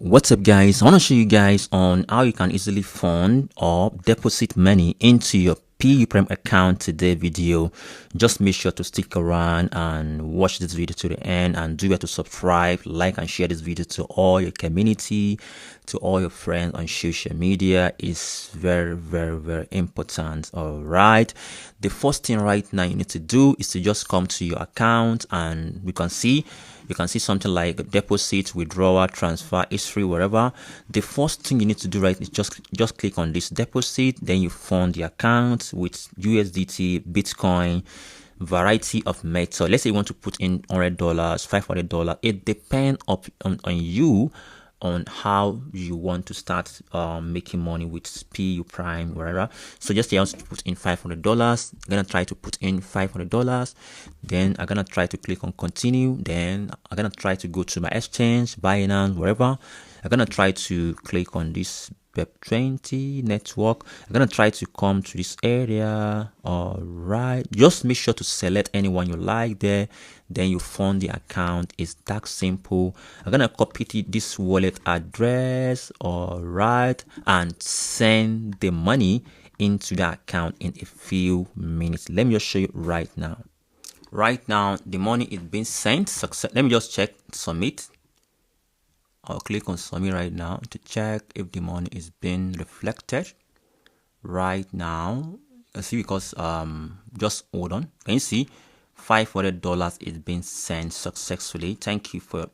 What's up, guys? I want to show you guys on how you can easily fund or deposit money into your PU Prime account today video. Just make sure to stick around and watch this video to the end, and do to subscribe, like and share this video to all your community, to all your friends on social media. Is very important. All right, the first thing right now you need to do is to just come to your account, and you can see something like deposit, withdrawal, transfer, history, whatever. The first thing you need to do right is just click on this deposit. Then you fund the account with USDT, Bitcoin, variety of method. Let's say you want to put in $100, $500. It depends on you on how you want to start making money with PU Prime, whatever. So just say I want to put in $500. I'm gonna try to put in $500. Then I'm gonna try to click on continue. Then I'm gonna try to go to my exchange, Binance, wherever. I'm gonna try to click on this BEP20 network. I'm gonna try to come to this area. All right, just make sure to select anyone you like there. Then you fund the account. It's that simple. I'm gonna copy this wallet address, all right, and send the money into the account in a few minutes. Let me just show you right now. Right now the money is being sent. Success. Let me just check submit. I'll click on submit right now to check if the money is being reflected right now. Let's see, because just hold on. Can you see $500 is being sent successfully? Thank you for.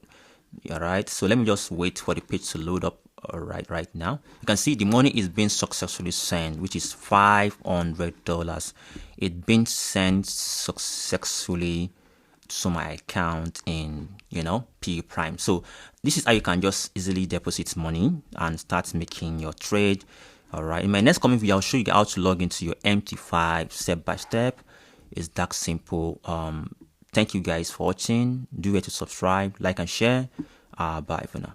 All right, so let me just wait for the page to load up. All right now you can see the money is being successfully sent, which is $500. It's been sent successfully to my account in PU Prime. So this is how you can just easily deposit money and start making your trade. All right, in my next coming video I'll show you how to log into your MT5 step by step. It's that simple. Thank you guys for watching. Do to subscribe, like and share. Bye for now.